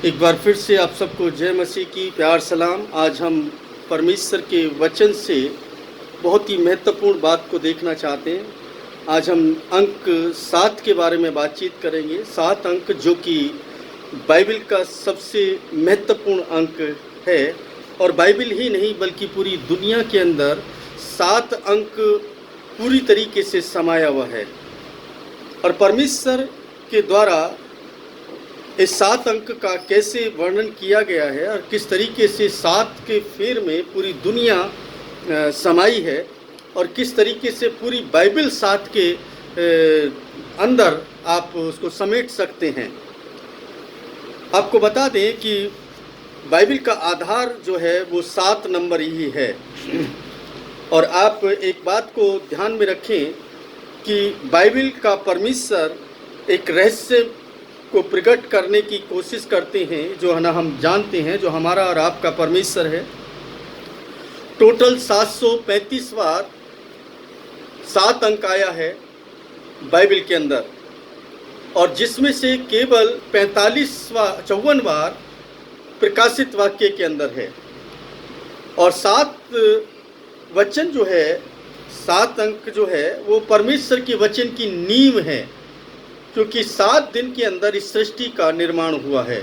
एक बार फिर से आप सबको जय मसीह की प्यार सलाम। आज हम परमेश्वर के वचन से बहुत ही महत्वपूर्ण बात को देखना चाहते हैं। आज हम अंक 7 के बारे में बातचीत करेंगे। 7 अंक जो कि बाइबल का सबसे महत्वपूर्ण अंक है, और बाइबल ही नहीं बल्कि पूरी दुनिया के अंदर 7 अंक पूरी तरीके से समाया हुआ है। और परमेश्वर के द्वारा इस 7 अंक का कैसे वर्णन किया गया है और किस तरीके से 7 के फेर में पूरी दुनिया समाई है, और किस तरीके से पूरी बाइबल 7 के अंदर आप उसको समेट सकते हैं। आपको बता दें कि बाइबल का आधार जो है वो 7 नंबर ही है। और आप एक बात को ध्यान में रखें कि बाइबल का परमेश्वर एक रहस्य को प्रकट करने की कोशिश करते हैं, जो है ना हम जानते हैं, जो हमारा और आपका परमेश्वर है। टोटल 735 बार 7 अंक आया है बाइबल के अंदर, और जिसमें से केवल 54 बार प्रकाशित वाक्य के अंदर है। और 7 वचन जो है, 7 अंक जो है वो परमेश्वर के वचन की नींव है, क्योंकि 7 दिन के अंदर इस सृष्टि का निर्माण हुआ है।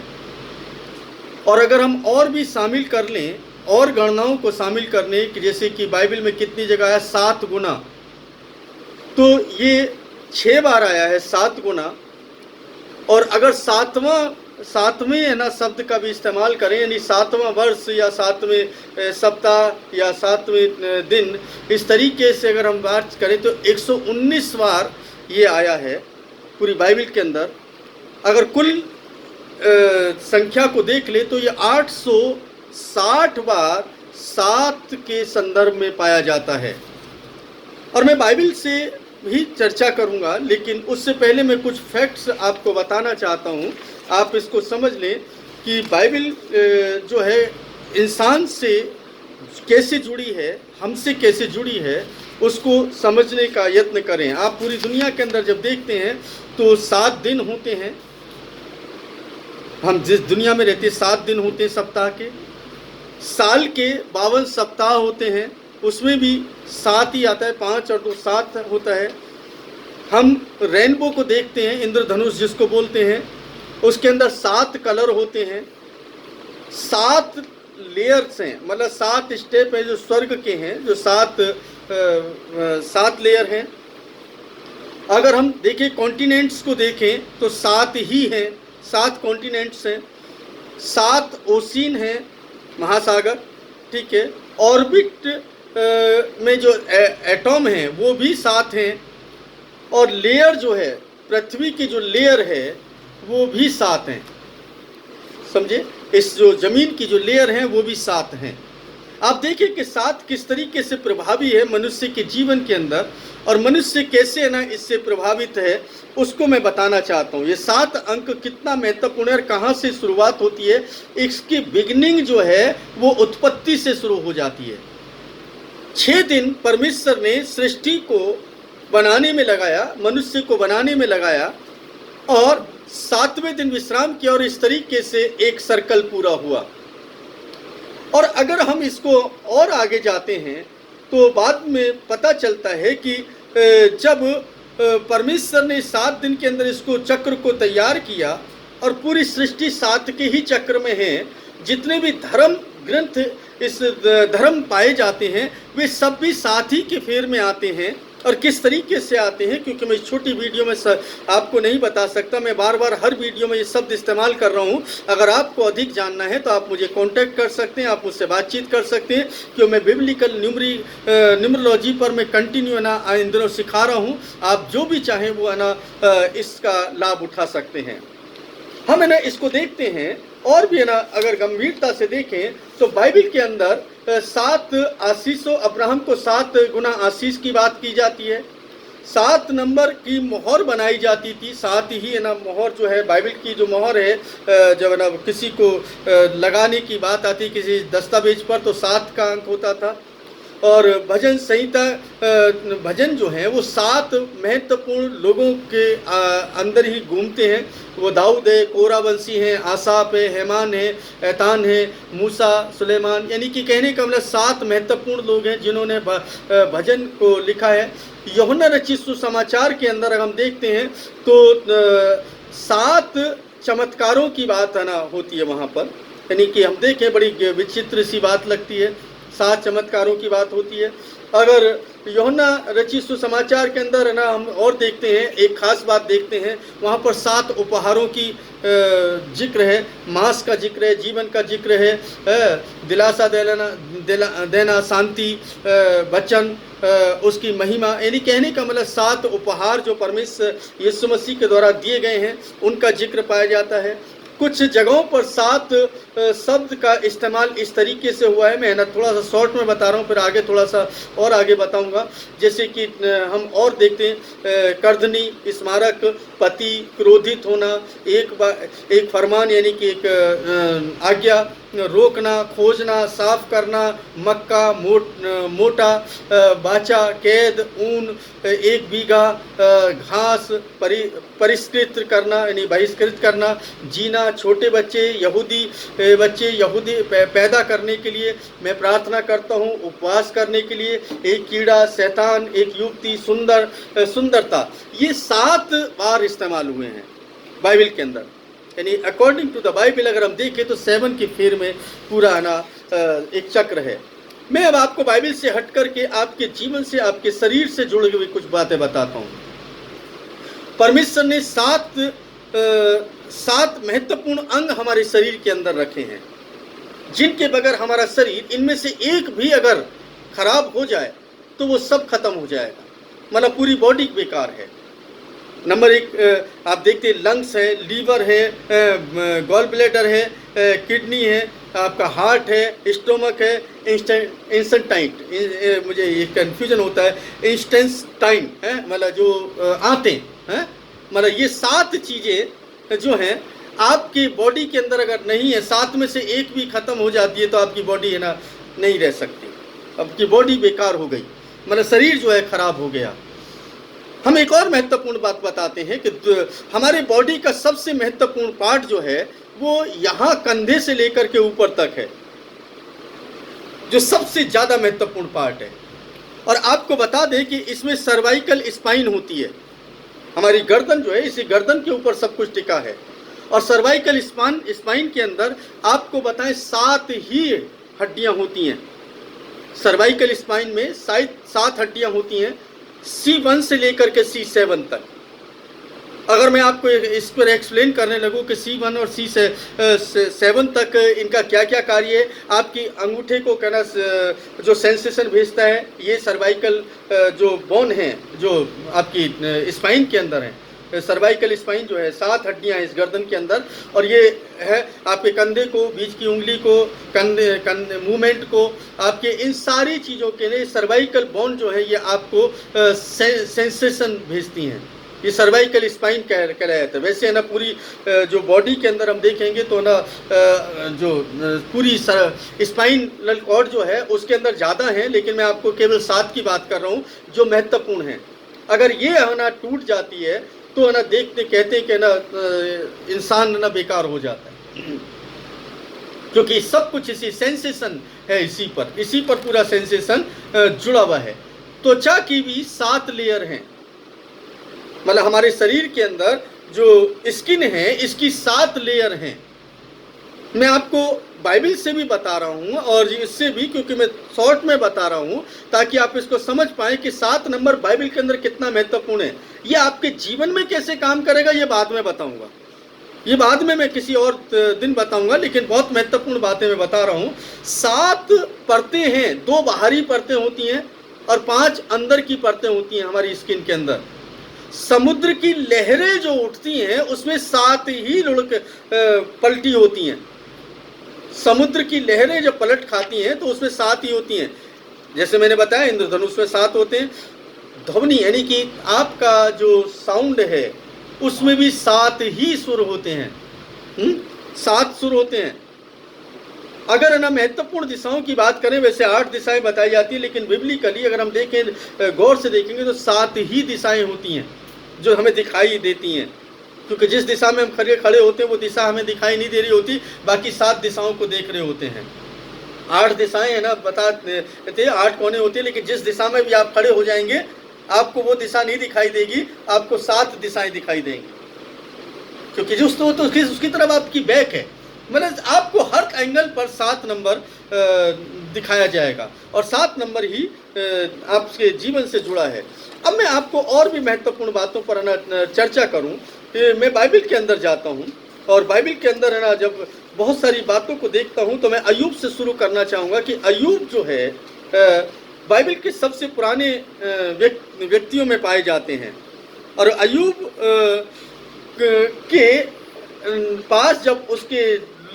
और अगर हम और भी शामिल कर लें, और गणनाओं को शामिल कर लें कि जैसे कि बाइबल में कितनी जगह आया 7 गुना, तो ये 6 बार आया है 7 गुना। और अगर सातवें है ना शब्द का भी इस्तेमाल करें, यानी 7वां वर्ष या 7वें सप्ताह या 7वें दिन, इस तरीके से अगर हम बात करें तो 119 बार ये आया है पूरी बाइबल के अंदर। अगर कुल संख्या को देख ले तो ये 860 बार 7 के संदर्भ में पाया जाता है। और मैं बाइबल से भी चर्चा करूंगा, लेकिन उससे पहले मैं कुछ फैक्ट्स आपको बताना चाहता हूं। आप इसको समझ लें कि बाइबल जो है इंसान से कैसे जुड़ी है, हमसे कैसे जुड़ी है, उसको समझने का यत्न करें। आप पूरी दुनिया के अंदर जब देखते हैं तो 7 दिन होते हैं। हम जिस दुनिया में रहते हैं 7 दिन होते हैं सप्ताह के। साल के 52 सप्ताह होते हैं, उसमें भी 7 ही आता है, 5 और 2 7 होता है। हम रेनबो को देखते हैं, इंद्रधनुष जिसको बोलते हैं, उसके अंदर 7 कलर होते हैं, 7 लेयर्स हैं, मतलब 7 स्टेप है जो स्वर्ग के हैं, जो 7 लेयर हैं। अगर हम देखें कॉन्टिनेंट्स को देखें तो 7 ही हैं, 7 कॉन्टिनेंट्स हैं, 7 ओशियन हैं, महासागर, ठीक है। ऑर्बिट में जो एटॉम हैं वो भी 7 हैं, और लेयर जो है पृथ्वी की जो लेयर है वो भी 7 हैं। समझे, इस जो जमीन की जो लेयर हैं वो भी 7 हैं। आप देखिए कि 7 किस तरीके से प्रभावी है मनुष्य के जीवन के अंदर, और मनुष्य कैसे है ना इससे प्रभावित है, उसको मैं बताना चाहता हूँ। ये 7 अंक कितना महत्वपूर्ण है और कहाँ से शुरुआत होती है। इसकी बिगिनिंग जो है वो उत्पत्ति से शुरू हो जाती है। 6 दिन परमेश्वर ने सृष्टि को बनाने में लगाया, मनुष्य को बनाने में लगाया, और 7वें दिन विश्राम किया, और इस तरीके से एक सर्कल पूरा हुआ। और अगर हम इसको और आगे जाते हैं तो बाद में पता चलता है कि जब परमेश्वर ने 7 दिन के अंदर इसको चक्र को तैयार किया, और पूरी सृष्टि 7 के ही चक्र में है, जितने भी धर्म ग्रंथ इस धर्म पाए जाते हैं वे सब भी 7 ही के फेर में आते हैं। और किस तरीके से आते हैं, क्योंकि मैं इस छोटी वीडियो में आपको नहीं बता सकता, मैं बार बार हर वीडियो में ये शब्द इस्तेमाल कर रहा हूँ। अगर आपको अधिक जानना है तो आप मुझे कांटेक्ट कर सकते हैं, आप मुझसे बातचीत कर सकते हैं, क्योंकि मैं बिब्लिकल न्यूमरोलॉजी पर मैं कंटिन्यू है ना इन दिनों सिखा रहा हूँ। आप जो भी चाहें वो है ना इसका लाभ उठा सकते हैं। हम है ना इसको देखते हैं, और भी है ना अगर गंभीरता से देखें तो बाइबल के अंदर 7 आशीषों, अब्राहम को 7 गुना आशीष की बात की जाती है। 7 नंबर की मोहर बनाई जाती थी, 7 ही है ना मोहर जो है बाइबल की जो मोहर है, जब है ना किसी को लगाने की बात आती किसी दस्तावेज पर तो 7 का अंक होता था। और भजन संहिता भजन जो हैं वो 7 महत्वपूर्ण लोगों के अंदर ही घूमते हैं। वो दाऊद है, कोरावंशी हैं, आसाफ है, हेमान है, ऐतान है, मूसा, सुलेमान, यानी कि कहने का मतलब 7 महत्वपूर्ण लोग हैं जिन्होंने भजन को लिखा है। यूहन्ना रचित सुसमाचार के अंदर अगर हम देखते हैं तो 7 चमत्कारों की बात है ना होती है वहाँ पर, यानी कि हम देखें बड़ी विचित्र सी बात लगती है, 7 चमत्कारों की बात होती है। अगर यूहन्ना रचित सुसमाचार के अंदर है ना हम और देखते हैं, एक खास बात देखते हैं, वहाँ पर 7 उपहारों की जिक्र है, मांस का जिक्र है, जीवन का जिक्र है, दिलासा देना, शांति, वचन, उसकी महिमा, यानी कहने का मतलब 7 उपहार जो परमेश्वर यीशु मसीह के द्वारा दिए गए हैं उनका जिक्र पाया जाता है। कुछ जगहों पर 7 शब्द का इस्तेमाल इस तरीके से हुआ है, मैं ना थोड़ा सा शॉर्ट में बता रहा हूँ, फिर आगे थोड़ा सा और आगे बताऊँगा। जैसे कि हम और देखते हैं, कर्दनी, स्मारक, पति, क्रोधित होना, एक फरमान यानी कि एक आज्ञा, रोकना, खोजना, साफ करना, मक्का, मोटा, बाचा, कैद, ऊन, 1 बीघा, घास, परिष्कृत करना यानी बहिष्कृत करना, जीना, छोटे बच्चे, यहूदी पैदा करने के लिए मैं प्रार्थना करता हूँ, उपवास करने के लिए, एक कीड़ा, शैतान, एक युवती, सुंदरता, ये 7 बार इस्तेमाल हुए हैं बाइबल के अंदर। यानी अकॉर्डिंग टू द बाइबल अगर हम देखें तो 7 की फेर में पूरा ना एक चक्र है। मैं अब आपको बाइबल से हट करके आपके जीवन से, आपके शरीर से जुड़े हुए कुछ बातें बताता हूँ। परमेश्वर ने 7 महत्वपूर्ण अंग हमारे शरीर के अंदर रखे हैं, जिनके बगैर हमारा शरीर, इनमें से एक भी अगर खराब हो जाए तो वो सब खत्म हो जाएगा, मतलब पूरी बॉडी बेकार है। नंबर 1 आप देखते हैं, लंग्स है, लीवर है, गॉल ब्लैडर है, किडनी है, आपका हार्ट है, स्टोमक है, इंस्टेंटाइन, मुझे ये कन्फ्यूजन होता है, इंस्टेंटाइन है मतलब जो आंतें हैं, मतलब ये 7 चीज़ें जो हैं आपकी बॉडी के अंदर अगर नहीं है, 7 में से एक भी खत्म हो जाती है तो आपकी बॉडी है ना नहीं रह सकती, आपकी बॉडी बेकार हो गई, मतलब शरीर जो है खराब हो गया। हम एक और महत्वपूर्ण बात बताते हैं कि हमारे बॉडी का सबसे महत्वपूर्ण पार्ट जो है वो यहाँ कंधे से लेकर के ऊपर तक है, जो सबसे ज़्यादा महत्वपूर्ण पार्ट है। और आपको बता दें कि इसमें सर्वाइकल स्पाइन होती है, हमारी गर्दन जो है, इसी गर्दन के ऊपर सब कुछ टिका है। और सर्वाइकल स्पाइन के अंदर आपको बताएं 7 ही हड्डियाँ होती हैं। सर्वाइकल स्पाइन में 7 हड्डियाँ होती हैं, C1 से लेकर के C7 तक। अगर मैं आपको इस पर एक्सप्लेन करने लगूँ कि C1 और C7 तक इनका क्या क्या कार्य है, आपकी अंगूठे को कहना जो सेंसेशन भेजता है, ये सर्वाइकल जो बोन है जो आपकी स्पाइन के अंदर है, सर्वाइकल स्पाइन जो है, 7 हड्डियां हैं इस गर्दन के अंदर, और ये है आपके कंधे को, बीच की उंगली को, कंधे मूवमेंट को, आपके इन सारी चीज़ों के लिए सर्वाइकल बोन जो है ये आपको सेंसेशन भेजती हैं। ये सर्वाइकल स्पाइन कहलाया जाता है। वैसे है ना पूरी जो बॉडी के अंदर हम देखेंगे तो ना जो पूरी स्पाइनल कॉर्ड जो है उसके अंदर ज़्यादा है, लेकिन मैं आपको केवल 7 की बात कर रहा हूँ जो महत्वपूर्ण है। अगर ये है ना टूट जाती है तो है ना कहते हैं कि ना इंसान ना बेकार हो जाता है, क्योंकि सब कुछ इसी सेंसेशन है, इसी पर पूरा सेंसेशन जुड़ा हुआ है। त्वचा की भी 7 लेयर हैं, मतलब हमारे शरीर के अंदर जो स्किन है इसकी 7 लेयर हैं। मैं आपको बाइबल से भी बता रहा हूँ और इससे भी, क्योंकि मैं शॉर्ट में बता रहा हूँ ताकि आप इसको समझ पाएँ कि 7 नंबर बाइबल के अंदर कितना महत्वपूर्ण है। ये आपके जीवन में कैसे काम करेगा ये बाद में बताऊँगा, ये बाद में मैं किसी और दिन बताऊँगा, लेकिन बहुत महत्वपूर्ण बातें मैं बता रहा हूँ। 7 परतें हैं, 2 बाहरी परतें होती हैं और 5 अंदर की परतें होती हैं हमारी स्किन के अंदर। समुद्र की लहरें जो उठती हैं उसमें 7 ही लुढ़क पलटी होती हैं। समुद्र की लहरें जब पलट खाती हैं तो उसमें 7 ही होती हैं। जैसे मैंने बताया इंद्रधनुष में 7 होते हैं। ध्वनि यानी कि आपका जो साउंड है उसमें भी 7 ही सुर होते हैं, 7 सुर होते हैं। अगर है ना महत्वपूर्ण दिशाओं की बात करें, वैसे 8 दिशाएं बताई जाती है, लेकिन बिब्लिकली अगर हम देखें, गौर से देखेंगे तो 7 ही दिशाएं होती हैं जो हमें दिखाई देती हैं, क्योंकि जिस दिशा में हम खड़े खड़े होते हैं वो दिशा हमें दिखाई नहीं दे रही होती, बाकी 7 दिशाओं को देख रहे होते हैं। 8 दिशाएं है ना बताते, 8 कोने होते हैं, लेकिन जिस दिशा में भी आप खड़े हो जाएंगे आपको वो दिशा नहीं दिखाई देगी, आपको 7 दिशाएं दिखाई देंगी, क्योंकि जो तो उसकी तरफ आपकी बैक है। मतलब आपको हर एंगल पर 7 नंबर दिखाया जाएगा, और 7 नंबर ही आपके जीवन से जुड़ा है। अब मैं आपको और भी महत्वपूर्ण बातों पर ना चर्चा करूं। मैं बाइबल के अंदर जाता हूं, और बाइबल के अंदर है ना जब बहुत सारी बातों को देखता हूं तो मैं अय्यूब से शुरू करना चाहूँगा कि अय्यूब जो है बाइबल के सबसे पुराने व्यक्तियों में पाए जाते हैं। और अय्यूब के पास जब उसके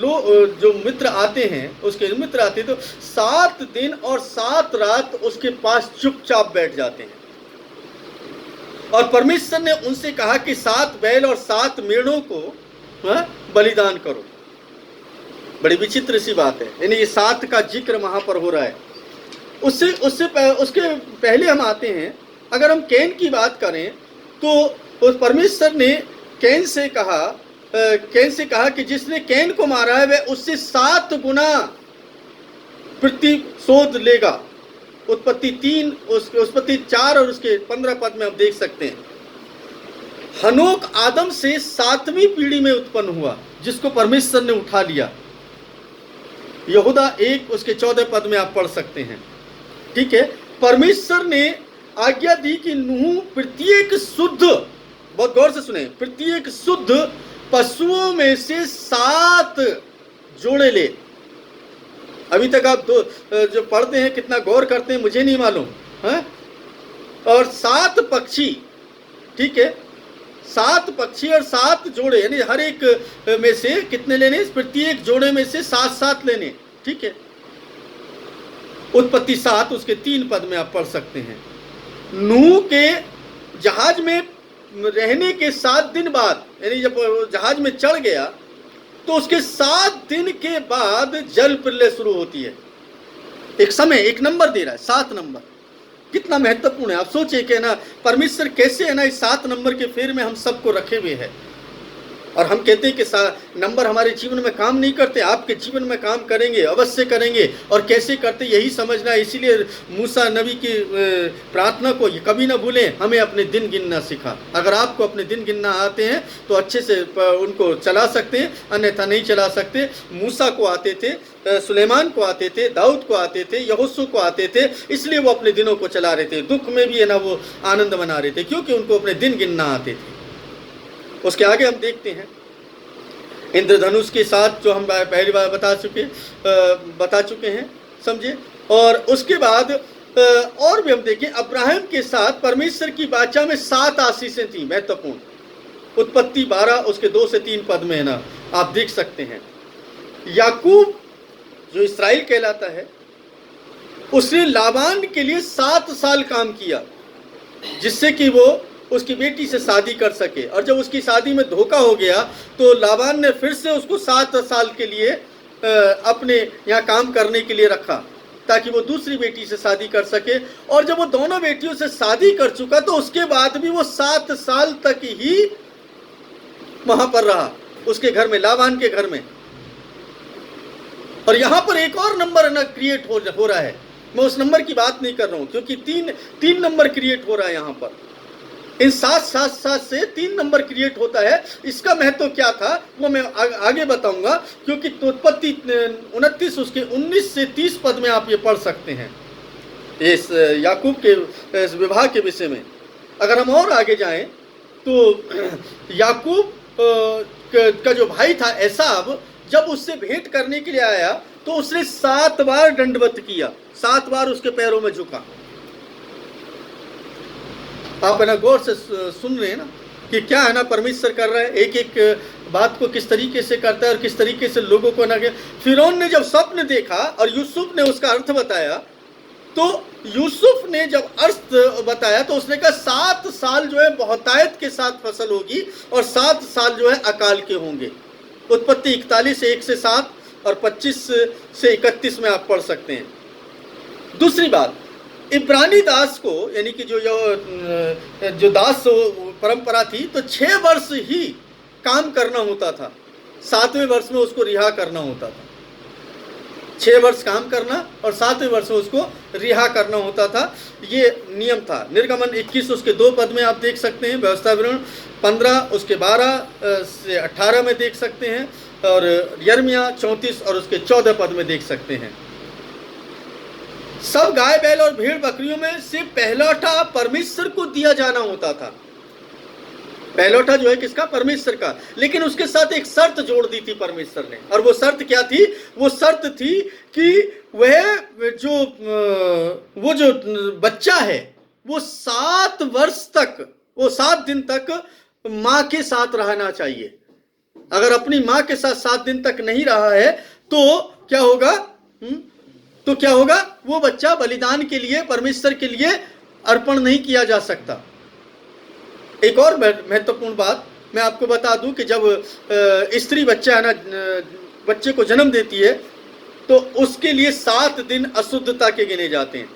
जो मित्र आते हैं, तो 7 दिन और 7 रात उसके पास चुपचाप बैठ जाते हैं, और परमेश्वर ने उनसे कहा कि 7 बैल और 7 मेढ़ों को बलिदान करो। बड़ी विचित्र सी बात है, यानी ये 7 का जिक्र वहां पर हो रहा है। उसके पहले हम आते हैं, अगर हम कैन की बात करें तो उस परमेश्वर ने कैन से कहा कि जिसने कैन को मारा है वह उससे 7 गुना प्रतिशोध लेगा। उत्पत्ति 3, उत्पत्ति 4 और उसके 15 पद में आप देख सकते हैं। हनोक आदम से 7वीं पीढ़ी में उत्पन्न हुआ, जिसको परमेश्वर ने उठा लिया। यहूदा 1 उसके 14 पद में आप पढ़ सकते हैं। ठीक है, परमेश्वर ने आज्ञा दी कि नूह प्रत्येक शुद्ध, बहुत गौर से सुने, प्रत्येक शुद्ध पशुओं में से 7 जोड़े ले। अभी तक आप जो पढ़ते हैं कितना गौर करते हैं मुझे नहीं मालूम है। और 7 पक्षी, ठीक है, 7 पक्षी और 7 जोड़े, यानी हर एक में से कितने लेने, प्रत्येक जोड़े में से 7-7 लेने। ठीक है, उत्पत्ति 7 उसके 3 पद में आप पढ़ सकते हैं। नूह के जहाज में रहने के 7 दिन बाद, यानी जब जहाज में चढ़ गया तो उसके 7 दिन के बाद जल प्रलय शुरू होती है। एक समय, एक नंबर दे रहा है, 7 नंबर। कितना महत्वपूर्ण है, आप सोचिए कि ना परमेश्वर कैसे है ना इस 7 नंबर के फेर में हम सबको रखे हुए हैं। और हम कहते हैं कि नंबर हमारे जीवन में काम नहीं करते, आपके जीवन में काम करेंगे, अवश्य करेंगे। और कैसे करते यही समझना है। इसीलिए मूसा नबी की प्रार्थना को कभी ना भूलें, हमें अपने दिन गिनना सिखा। अगर आपको अपने दिन गिनना आते हैं तो अच्छे से उनको चला सकते हैं, अन्यथा नहीं चला सकते। मूसा को आते थे, सुलेमान को आते थे, दाऊद को आते थे, यहोशू को आते थे, इसलिए वो अपने दिनों को चला रहे थे। दुख में भी है ना वो आनंद मना रहे थे, क्योंकि उनको अपने दिन गिनना आते थे। उसके आगे हम देखते हैं इंद्रधनुष के साथ, जो हम पहली बार बता चुके हैं, समझे। और उसके बाद और भी हम देखें, अब्राहम के साथ परमेश्वर की वाचा में 7 आशीषें थी, महत्वपूर्ण। उत्पत्ति 12 उसके 2 से 3 पद में है ना आप देख सकते हैं। याकूब जो इस्राएल कहलाता है, उसने लाबान के लिए 7 साल काम किया, जिससे कि वो उसकी बेटी से शादी कर सके। और जब उसकी शादी में धोखा हो गया तो लाबान ने फिर से उसको 7 साल के लिए अपने यहाँ काम करने के लिए रखा, ताकि वो दूसरी बेटी से शादी कर सके। और जब वो दोनों बेटियों से शादी कर चुका तो उसके बाद भी वो 7 साल तक ही वहां पर रहा, उसके घर में, लाबान के घर में। और यहाँ पर एक और नंबर ना क्रिएट हो रहा है। मैं उस नंबर की बात नहीं कर रहा हूँ, क्योंकि तीन नंबर क्रिएट हो रहा है यहाँ पर। इन 7 से 3 नंबर क्रिएट होता है। इसका महत्व क्या था वो मैं आगे बताऊंगा, क्योंकि उत्पत्ति 29 उसके 19 से 30 पद में आप ये पढ़ सकते हैं, इस याकूब के इस विवाह के विषय में। अगर हम और आगे जाएं तो याकूब का जो भाई था एसाव, जब उससे भेंट करने के लिए आया तो उसने 7 बार दंडवत किया, 7 बार उसके पैरों में झुका। आप है ना गौर से सुन रहे हैं ना कि क्या है ना परमेश्वर कर रहा है, एक एक बात को किस तरीके से करता है और किस तरीके से लोगों को ना। फिरौन ने जब स्वप्न देखा और यूसुफ ने उसका अर्थ बताया, तो यूसुफ ने जब अर्थ बताया तो उसने कहा 7 साल जो है बहुतायत के साथ फसल होगी और 7 साल जो है अकाल के होंगे। उत्पत्ति 41 1 से 7, और 25 से 31 में आप पढ़ सकते हैं। दूसरी बात, इब्रानी दास को, यानी कि जो दास परंपरा थी, तो 6 वर्ष ही काम करना होता था, 7वें वर्ष में उसको रिहा करना होता था। 6 वर्ष काम करना और 7वें वर्ष में उसको रिहा करना होता था, ये नियम था। निर्गमन 21 उसके 2 पद में आप देख सकते हैं, व्यवस्था विवरण 15 उसके 12 से 18 में देख सकते हैं, और यिर्मयाह 34 और उसके 14 पद में देख सकते हैं। सब गाय बैल और भेड़ बकरियों में से पहलौठा परमेश्वर को दिया जाना होता था। पहलौठा जो है किसका? परमेश्वर का। लेकिन उसके साथ एक शर्त जोड़ दी थी परमेश्वर ने, और वो शर्त क्या थी? वो शर्त थी कि वो जो बच्चा है वो 7 वर्ष तक, वो 7 दिन तक माँ के साथ रहना चाहिए। अगर अपनी माँ के साथ 7 दिन तक नहीं रहा है तो क्या होगा? तो क्या होगा? वो बच्चा बलिदान के लिए, परमेश्वर के लिए अर्पण नहीं किया जा सकता। एक और महत्वपूर्ण बात मैं आपको बता दूं कि जब स्त्री बच्चा है ना, बच्चे को जन्म देती है, तो उसके लिए 7 दिन अशुद्धता के गिने जाते हैं।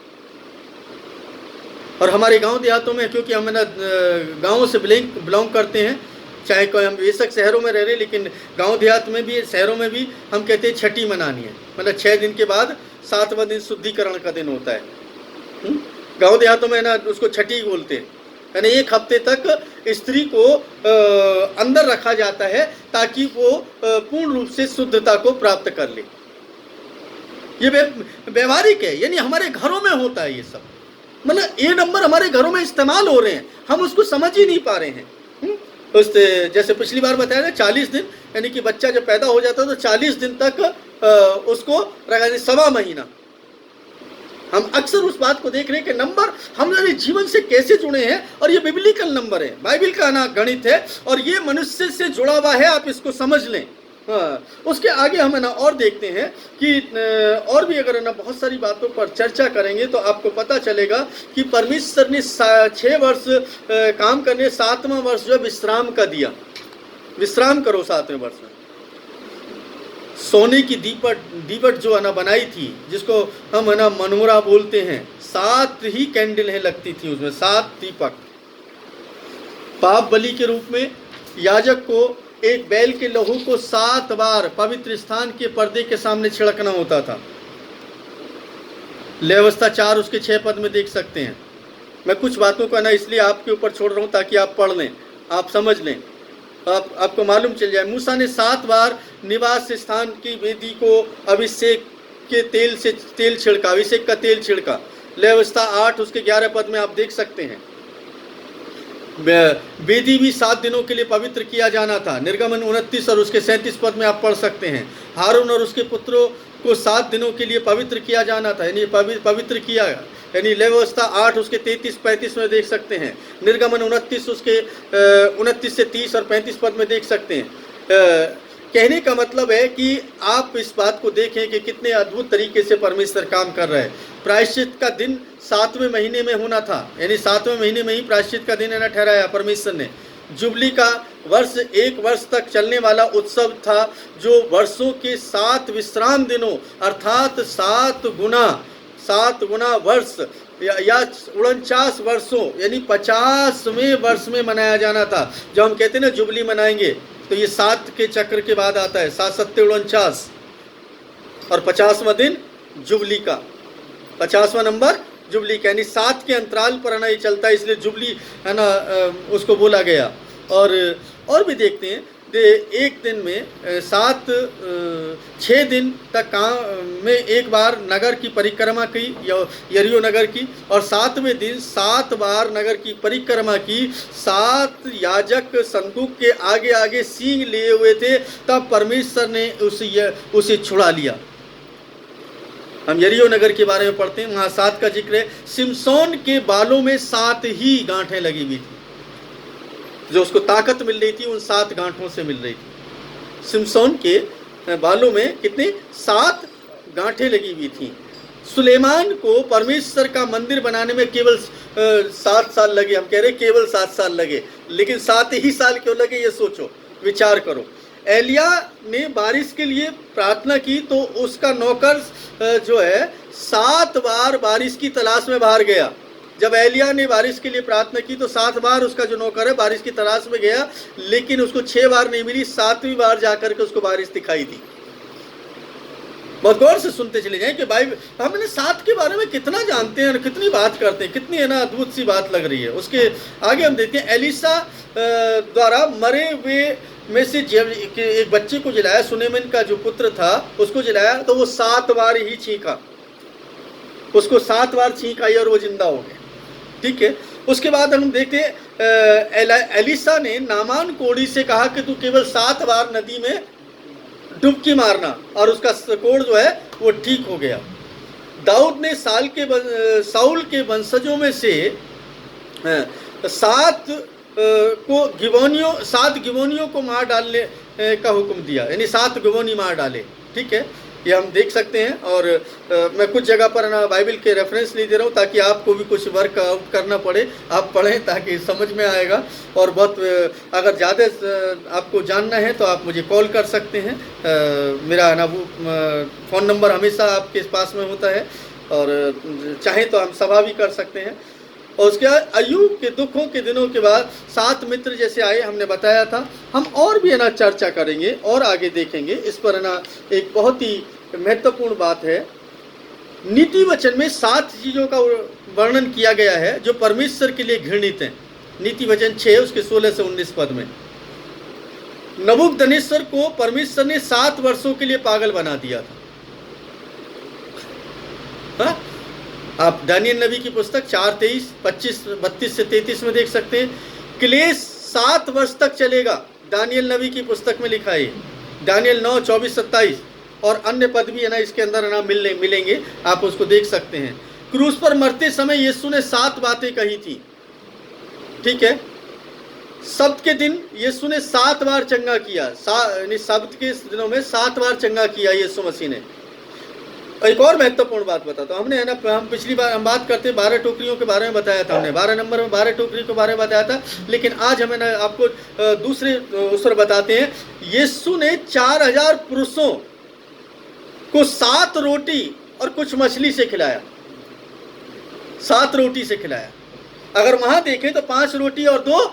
और हमारे गांव देहातों में, क्योंकि हम ना गाँवों से बिलोंग करते हैं, चाहे कोई हम बेशक शहरों में रह रहे, लेकिन गांव देहात में भी, शहरों में भी हम कहते हैं छठी मनानी है, मतलब 6 दिन के बाद 7वां दिन शुद्धिकरण का दिन होता है। गांव देहातों में ना उसको छठी बोलते हैं, यानी 1 हफ्ते तक स्त्री को अंदर रखा जाता है ताकि वो पूर्ण रूप से शुद्धता को प्राप्त कर ले। ये व्यवहारिक है, यानी हमारे घरों में होता है ये सब, मतलब ये नंबर हमारे घरों में इस्तेमाल हो रहे हैं, हम उसको समझ ही नहीं पा रहे हैं। जैसे पिछली बार बताया था 40 दिन, यानी कि बच्चा जब पैदा हो जाता है तो 40 दिन तक उसको रखा, 1.25 महीना। हम अक्सर उस बात को देख रहे हैं कि नंबर हमारे जीवन से कैसे जुड़े हैं, और ये बिब्लिकल नंबर है, बाइबल का ना गणित है, और ये मनुष्य से जुड़ा हुआ है, आप इसको समझ लें। उसके आगे हम ना और देखते हैं कि और भी अगर ना बहुत सारी बातों पर चर्चा करेंगे तो आपको पता चलेगा कि परमेश्वर ने 6 वर्ष काम करने, 7वां वर्ष जो विश्राम का दिया। विश्राम करो 7वें वर्ष में। सोने की दीपट जो है ना बनाई थी, जिसको हम है ना मनोरा बोलते हैं, 7 ही कैंडल है लगती थी उसमें, 7 दीपक। पाप बलि के रूप में याजक को एक बैल के लहू को 7 बार पवित्र स्थान के पर्दे के सामने छिड़कना होता था। लेव्यवस्था 4 उसके 6 पद में देख सकते हैं। मैं कुछ बातों को ना इसलिए आपके ऊपर छोड़ रहा हूं ताकि आप पढ़ लें, आप समझ लें, आपको मालूम चल जाए। मूसा ने 7 बार निवास स्थान की वेदी को अभिषेक के तेल से छिड़का, अभिषेक का तेल छिड़का। लेव्यवस्था 8 उसके 11 पद में आप देख सकते हैं। वेदी भी 7 दिनों के लिए पवित्र किया जाना था। निर्गमन 29 और उसके 37 पद में आप पढ़ सकते हैं। हारून और उसके पुत्रों को 7 दिनों के लिए पवित्र किया जाना था, यानी पवित्र किया, यानी लेव्यवस्था 8 उसके 33-35 में देख सकते हैं। निर्गमन 29 उसके 29 से 30 और 35 पद में देख सकते हैं। कहने का मतलब है कि आप इस बात को देखें कि कितने अद्भुत तरीके से परमेश्वर काम कर रहा है। प्रायश्चित का दिन 7वें महीने में होना था, यानी 7वें महीने में ही प्रायश्चित का दिन है ना ठहराया परमेश्वर ने। जुबली का वर्ष 1 वर्ष तक चलने वाला उत्सव था, जो वर्षों के 7 विश्राम दिनों अर्थात 7 गुना वर्ष या 49 वर्षों यानी 50वें वर्ष में मनाया जाना था। जब हम कहते हैं ना जुबली मनाएंगे, तो ये 7 के चक्र के बाद आता है, 7 7 49 और 50वां दिन जुबली का, 50वां नंबर जुबली का, यानी 7 के अंतराल पर आना ये चलता है, इसलिए जुबली है ना उसको बोला गया। और भी देखते हैं, एक दिन में 6 दिन तक में एक बार नगर की परिक्रमा की, यरीहो नगर की, और 7वें दिन 7 बार नगर की परिक्रमा की। 7 याजक संदूक के आगे आगे सींग लिए हुए थे, तब परमेश्वर ने उसे छुड़ा लिया। हम यरीहो नगर के बारे में पढ़ते हैं, वहाँ 7 का जिक्र है। सिमसोन के बालों में 7 ही गांठें लगी हुई थी, जो उसको ताकत मिल रही थी उन 7 गांठों से मिल रही थी। सिमसोन के बालों में कितनी? 7 गांठें लगी हुई थी। सुलेमान को परमेश्वर का मंदिर बनाने में केवल 7 साल लगे। हम कह रहे केवल 7 साल लगे, लेकिन 7 ही साल क्यों लगे ये सोचो, विचार करो। एलिया ने बारिश के लिए प्रार्थना की तो उसका नौकर जो है 7 बार बारिश की तलाश में बाहर गया। जब एलिया ने बारिश के लिए प्रार्थना की तो 7 बार उसका जो नौकर है बारिश की तलाश में गया, लेकिन उसको 6 बार नहीं मिली, 7वीं बार जाकर के उसको बारिश दिखाई दी। बहुत गौर से सुनते चले जाएं कि भाई हमने 7 के बारे में कितना जानते हैं और कितनी बात करते हैं, कितनी है ना अद्भुत सी बात लग रही है। उसके आगे हम देखते हैं एलिशा द्वारा मरे हुए में से जब एक बच्चे को जलाया, सुनेमिन का जो पुत्र था उसको जलाया, तो वो 7 बार ही छींका, उसको 7 बार छींक आई और वो जिंदा हो गया। ठीक है। उसके बाद हम देखते एलिशा ने नामान कोढ़ी से कहा कि तू केवल 7 बार नदी में डुबकी मारना, और उसका कोढ़ जो है वो ठीक हो गया। दाऊद ने साउल के वंशजों में से 7 गिबोनियों को मार डालने का हुक्म दिया, यानी 7 गिबोनी मार डाले। ठीक है, ये हम देख सकते हैं। और मैं कुछ जगह पर ना बाइबल के रेफरेंस नहीं दे रहा हूँ ताकि आपको भी कुछ वर्क आउट करना पड़े, आप पढ़ें ताकि समझ में आएगा। और बहुत अगर ज़्यादा आपको जानना है तो आप मुझे कॉल कर सकते हैं। मेरा ना वो फ़ोन नंबर हमेशा आपके पास में होता है, और चाहें तो हम सभा भी कर सकते हैं। और उसके बाद अय्यूब के दुखों के दिनों के बाद 7 मित्र जैसे आए, हमने बताया था। हम और भी है ना चर्चा करेंगे और आगे देखेंगे इस पर है ना। एक बहुत ही महत्वपूर्ण बात है, नीति वचन में 7 चीज़ों का वर्णन किया गया है जो परमेश्वर के लिए घृणित हैं। नीति वचन 6 उसके 16 से 19 पद में नबूकदनेस्सर को परमेश्वर ने 7 वर्षों के लिए पागल बना दिया था। हाँ? आप दानियल नबी की पुस्तक 4:23, 25, 32 से 33 में देख सकते हैं। क्लेश 7 वर्ष तक चलेगा, दानियल नबी की पुस्तक में लिखा है। दानियल 9, 24, 27 और अन्य पद भी है ना इसके अंदर ना मिलेंगे, आप उसको देख सकते हैं। क्रूस पर मरते समय यीशु ने 7 बातें कही थी। ठीक है, सब्त के दिन यीशु ने 7 बार चंगा किया, यानी सब्त के दिनों में 7 बार चंगा किया यीशु मसीह ने। एक और महत्वपूर्ण बात बताता हूँ, हमने है ना, हम पिछली बार हम बात करते 12 टोकरियों के बारे में बताया था, हमने 12 नंबर में 12 टोकरी के बारे में बताया था। लेकिन आज हमें ना आपको दूसरे उस पर बताते हैं। यीशु ने 4000 पुरुषों को 7 रोटी और कुछ मछली से खिलाया, 7 रोटी से खिलाया। अगर वहां देखें तो 5 रोटी और 2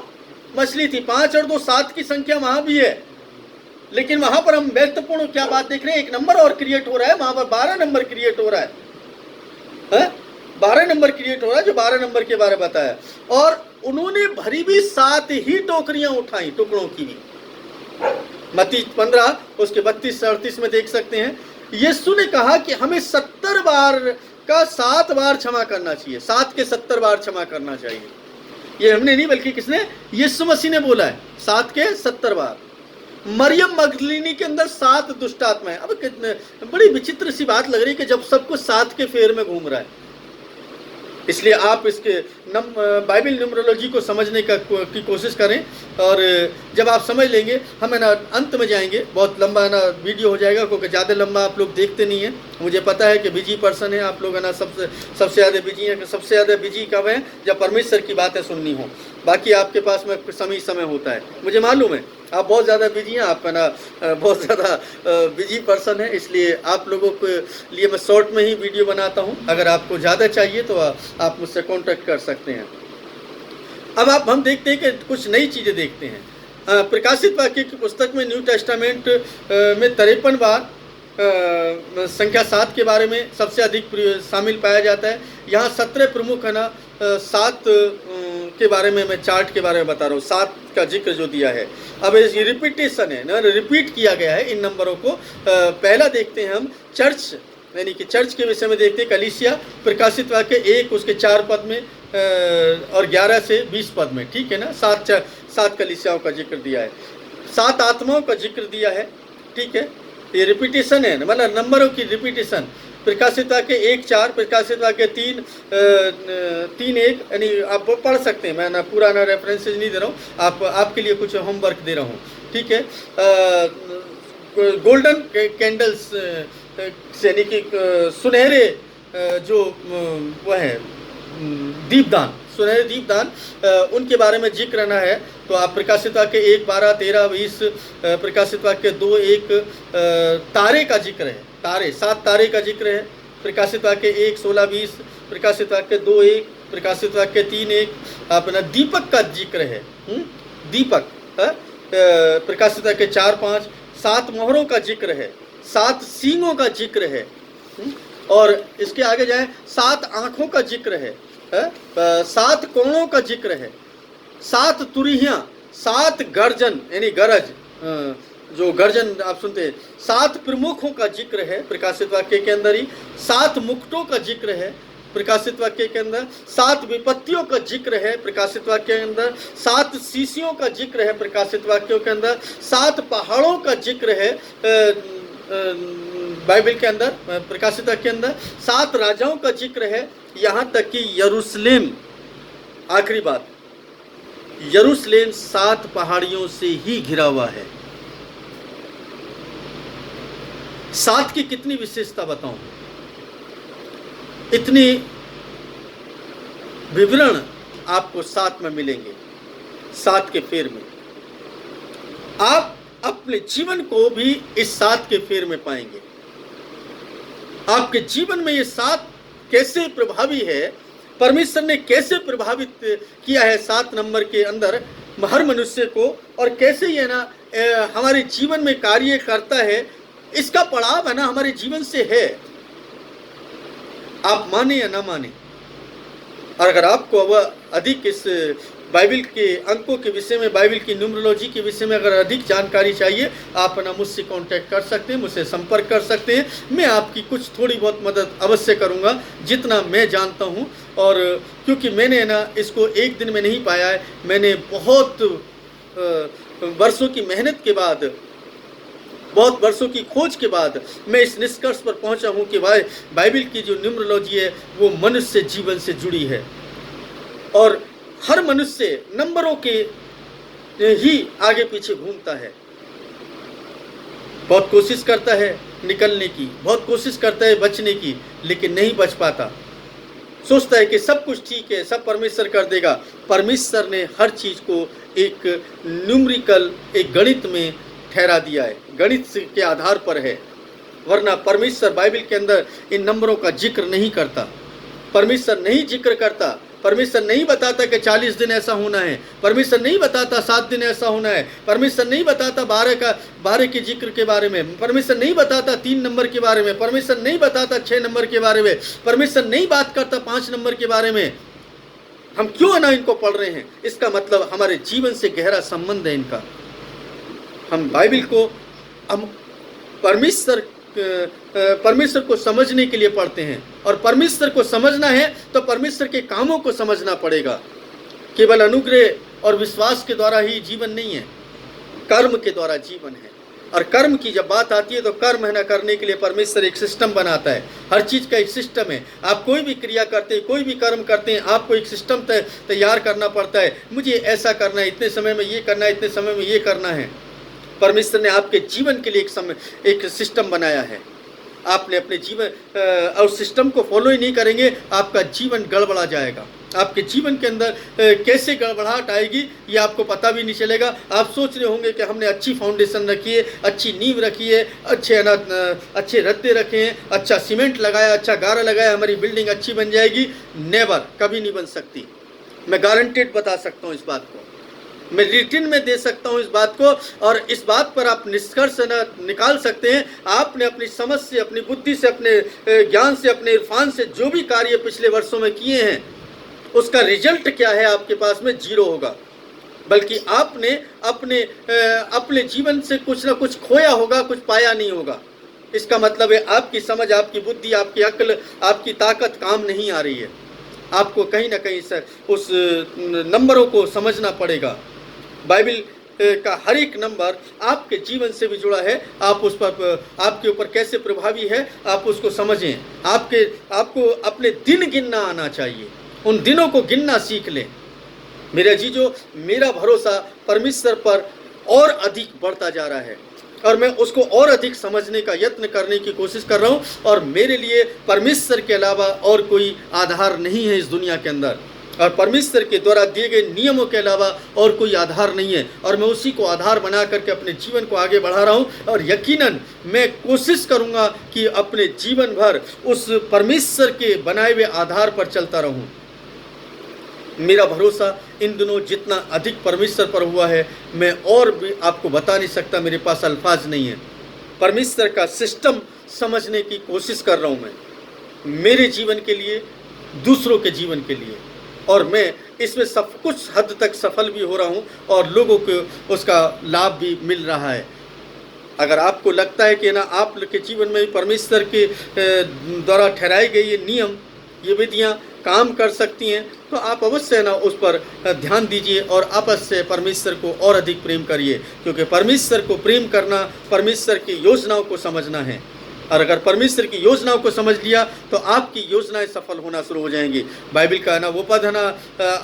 मछली थी। 5 और 2 7 की संख्या वहां भी है, लेकिन वहां पर हम महत्वपूर्ण क्या बात देख रहे हैं, 1 नंबर और क्रिएट हो रहा है, वहां पर 12 नंबर क्रिएट हो रहा है, 12 नंबर क्रिएट हो रहा है जो 12 नंबर के बारे में बताया। और उन्होंने भरी भी 7 ही टोकरियां उठाई, टुकड़ों की भी। मत्ती 15 उसके 32 से 38 में देख सकते हैं। यीशु ने कहा कि हमें 70 बार का 7 बार क्षमा करना चाहिए, 7 के 70 बार क्षमा करना चाहिए। ये हमने नहीं बल्कि किसने, यीशु मसीह ने बोला है, 7 के 70 बार। मरियम मगदलीनी के अंदर 7 दुष्ट आत्माएं। अब कितने बड़ी विचित्र सी बात लग रही है कि जब सब कुछ 7 के फेर में घूम रहा है। इसलिए आप इसके बाइबल न्यूमरोलॉजी को समझने की कोशिश करें, और जब आप समझ लेंगे, हम है ना अंत में जाएंगे। बहुत लंबा है ना वीडियो हो जाएगा, क्योंकि ज़्यादा लंबा आप लोग देखते नहीं हैं। मुझे पता है कि बिजी पर्सन है आप लोग, है ना, सबसे ज़्यादा बिजी हैं। सबसे ज़्यादा बिजी कब है, जब परमेश्वर की बातें सुननी हो। बाकी आपके पास में समय होता है, मुझे मालूम है। आप बहुत ज़्यादा बिजी हैं, आप है ना बहुत ज़्यादा बिजी पर्सन है, इसलिए आप लोगों के लिए मैं शॉर्ट में ही वीडियो बनाता हूं। अगर आपको ज़्यादा चाहिए तो आप मुझसे कांटेक्ट कर सकते हैं। अब हम देखते हैं कि कुछ नई चीज़ें देखते हैं। प्रकाशित वाक्य की पुस्तक में न्यू टेस्टामेंट में 53 बार संख्या 7 के बारे में सबसे अधिक शामिल पाया जाता है। यहाँ 17 प्रमुख है ना 7 के बारे में मैं चार्ट के बारे में बता रहा हूँ, 7 का जिक्र जो दिया है। अब ये रिपीटेशन है ना, रिपीट किया गया है इन नंबरों को। पहला देखते हैं हम चर्च, यानी कि चर्च के विषय में देखते हैं। कलीसिया प्रकाशित वाक्य 1 उसके 4 पद में और 11 से 20 पद में। ठीक है ना, 7 कलीसियाओं का जिक्र दिया है, 7 आत्माओं का जिक्र दिया है। ठीक है, ये रिपीटेशन है, मतलब नंबरों की रिपीटेशन। प्रकाशित वाक्य 1:4, प्रकाशित वाक्य 3:1, यानी आप पढ़ सकते हैं। मैं ना पूरा ना रेफरेंसेज नहीं दे रहा हूँ, आपके लिए कुछ होमवर्क दे रहा हूँ। ठीक है, गोल्डन कैंडल्स यानी कि सुनहरे जो वह है दीपदान, सुनहरे दीपदान, उनके बारे में जिक्र रहना है। तो आप प्रकाशित वाक्य 1, 12, 13, 20, प्रकाशित वाक्य 2, 1 तारे का जिक्र है, तारे 7 तारे का जिक्र है। प्रकाशित वाक्य 1, 16, 20, प्रकाशित वाक्य 2, 1, प्रकाशित वाक्य 3, 1 अपना दीपक का जिक्र है, दीपक। प्रकाशित वाक्य 4, 5 7 मोहरों का जिक्र है, 7 सींगों का जिक्र है। और इसके आगे जाएं, 7 आँखों का जिक्र है, 7 कोणों का जिक्र है, 7 तुरहियां, 7 गर्जन यानी गरज, जो गर्जन आप सुनते हैं, 7 प्रमुखों का जिक्र है प्रकाशित वाक्य के अंदर ही, 7 मुकुटों का जिक्र है प्रकाशित वाक्य के अंदर, 7 विपत्तियों का जिक्र है प्रकाशित वाक्य के अंदर, 7 शीशियों का जिक्र है प्रकाशित वाक्यों के अंदर, 7 पहाड़ों का जिक्र है बाइबल के अंदर, प्रकाशित वाक्य के अंदर, 7 राजाओं का जिक्र है, यहाँ तक कि यरूशलेम, आखिरी बात, यरूशलेम 7 पहाड़ियों से ही घिरा हुआ है। 7 की कितनी विशेषता बताऊं, इतनी विवरण आपको 7 में मिलेंगे, 7 के फेर में। आप अपने जीवन को भी इस 7 के फेर में पाएंगे। आपके जीवन में ये 7 कैसे प्रभावी है, परमेश्वर ने कैसे प्रभावित किया है 7 नंबर के अंदर हर मनुष्य को, और कैसे ये ना हमारे जीवन में कार्य करता है, इसका पड़ाव है ना हमारे जीवन से है, आप माने या ना माने। और अगर आपको अब अधिक इस बाइबल के अंकों के विषय में, बाइबल की न्यूमरोलॉजी के विषय में अगर अधिक जानकारी चाहिए, आप ना मुझसे कांटेक्ट कर सकते हैं, मुझसे संपर्क कर सकते हैं। मैं आपकी कुछ थोड़ी बहुत मदद अवश्य करूंगा जितना मैं जानता हूं। और क्योंकि मैंने ना इसको एक दिन में नहीं पाया है, मैंने बहुत वर्षों की मेहनत के बाद, बहुत वर्षों की खोज के बाद मैं इस निष्कर्ष पर पहुंचा हूं कि भाई बाइबल की जो न्यूमरोलॉजी है वो मनुष्य जीवन से जुड़ी है, और हर मनुष्य नंबरों के ही आगे पीछे घूमता है। बहुत कोशिश करता है निकलने की, बहुत कोशिश करता है बचने की, लेकिन नहीं बच पाता। सोचता है कि सब कुछ ठीक है, सब परमेश्वर कर देगा। परमेश्वर ने हर चीज को एक न्यूमरिकल, एक गणित में ठहरा दिया है, गणित के आधार पर है। वरना परमेश्वर बाइबल के अंदर इन नंबरों का जिक्र नहीं करता, परमेश्वर नहीं जिक्र करता। परमेश्वर नहीं बताता कि 40 दिन ऐसा होना है, परमेश्वर नहीं बताता 7 दिन ऐसा होना है, परमेश्वर नहीं बताता 12 के जिक्र के बारे में, परमेश्वर नहीं बताता 3 नंबर के बारे में, परमेश्वर नहीं बताता 6 नंबर के बारे में, परमेश्वर नहीं बात करता 5 नंबर के बारे में। हम क्यों ना इनको पढ़ रहे हैं? इसका मतलब हमारे जीवन से गहरा संबंध है इनका। हम बाइबल को हम परमेश्वर को समझने के लिए पढ़ते हैं, और परमेश्वर को समझना है तो परमेश्वर के कामों को समझना पड़ेगा। केवल अनुग्रह और विश्वास के द्वारा ही जीवन नहीं है, कर्म के द्वारा जीवन है। और कर्म की जब बात आती है तो कर्म है ना करने के लिए परमेश्वर एक सिस्टम बनाता है। हर चीज़ का एक सिस्टम है। आप कोई भी क्रिया करते हैं, कोई भी कर्म करते हैं, आपको एक सिस्टम तैयार करना पड़ता है। मुझे ऐसा करना है, इतने समय में ये करना है, इतने समय में ये करना है। परमेश्वर ने आपके जीवन के लिए एक सिस्टम बनाया है। आपने अपने जीवन और सिस्टम को फॉलो ही नहीं करेंगे, आपका जीवन गड़बड़ा जाएगा। आपके जीवन के अंदर कैसे गड़बड़ाहट आएगी ये आपको पता भी नहीं चलेगा। आप सोच रहे होंगे कि हमने अच्छी फाउंडेशन रखी है, अच्छी नींव रखी है, अच्छे रद्दे रखे हैं, अच्छा सीमेंट लगाया, अच्छा गारा लगाया, हमारी बिल्डिंग अच्छी बन जाएगी। नेवर, कभी नहीं बन सकती। मैं गारंटेड बता सकता हूँ इस बात को, मैं रिटिन में दे सकता हूँ इस बात को। और इस बात पर आप निष्कर्ष निकाल सकते हैं। आपने अपनी समझ से, अपनी बुद्धि से, अपने ज्ञान से, अपने इरफान से जो भी कार्य पिछले वर्षों में किए हैं, उसका रिजल्ट क्या है आपके पास में? 0 होगा। बल्कि आपने अपने जीवन से कुछ ना कुछ खोया होगा, कुछ पाया नहीं होगा। इसका मतलब है आपकी समझ, आपकी बुद्धि, आपकी अक्ल, आपकी ताकत काम नहीं आ रही है। आपको कहीं ना कहीं से उस नंबरों को समझना पड़ेगा। बाइबल का हर एक नंबर आपके जीवन से भी जुड़ा है। आप उस पर, आपके ऊपर कैसे प्रभावी है, आप उसको समझें। आपको अपने दिन गिनना आना चाहिए, उन दिनों को गिनना सीख लें। मेरे अजीजों, मेरा भरोसा परमेश्वर पर और अधिक बढ़ता जा रहा है, और मैं उसको और अधिक समझने का यत्न करने की कोशिश कर रहा हूँ। और मेरे लिए परमेश्वर के अलावा और कोई आधार नहीं है इस दुनिया के अंदर। और परमेश्वर के द्वारा दिए गए नियमों के अलावा और कोई आधार नहीं है, और मैं उसी को आधार बना करके अपने जीवन को आगे बढ़ा रहा हूँ। और यकीनन मैं कोशिश करूँगा कि अपने जीवन भर उस परमेश्वर के बनाए हुए आधार पर चलता रहूँ। मेरा भरोसा इन दिनों जितना अधिक परमेश्वर पर हुआ है, मैं और भी आपको बता नहीं सकता, मेरे पास अल्फाज नहीं है। परमेश्वर का सिस्टम समझने की कोशिश कर रहा हूँ मैं, मेरे जीवन के लिए, दूसरों के जीवन के लिए, और मैं इसमें सब कुछ हद तक सफल भी हो रहा हूँ और लोगों को उसका लाभ भी मिल रहा है। अगर आपको लगता है कि ना आप के जीवन में परमेश्वर के द्वारा ठहराई गई ये नियम, ये विधियाँ काम कर सकती हैं, तो आप अवश्य ना उस पर ध्यान दीजिए और आपस से परमेश्वर को और अधिक प्रेम करिए, क्योंकि परमेश्वर को प्रेम करना परमेश्वर की योजनाओं को समझना है। और अगर परमेश्वर की योजनाओं को समझ लिया तो आपकी योजनाएं सफल होना शुरू हो जाएंगी। बाइबल का ना वो पद है ना,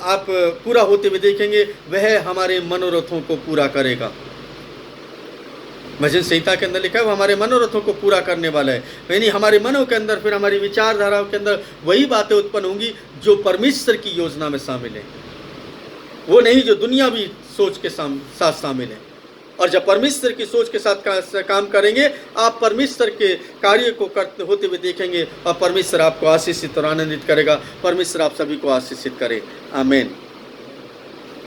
आप पूरा होते हुए देखेंगे, वह हमारे मनोरथों को पूरा करेगा। भजन संहिता के अंदर लिखा है वो हमारे मनोरथों को पूरा करने वाला है। यानी हमारे मनों के अंदर, फिर हमारी विचारधाराओं के अंदर वही बातें उत्पन्न होंगी जो परमेश्वर की योजना में शामिल है, वो नहीं जो दुनियावी सोच के साथ शामिल है। और जब परमेश्वर की सोच के साथ काम करेंगे, आप परमेश्वर के कार्य को करते होते हुए देखेंगे और परमेश्वर आपको आशीषित और आनंदित करेगा। परमेश्वर आप सभी को आशीषित करे। आमीन।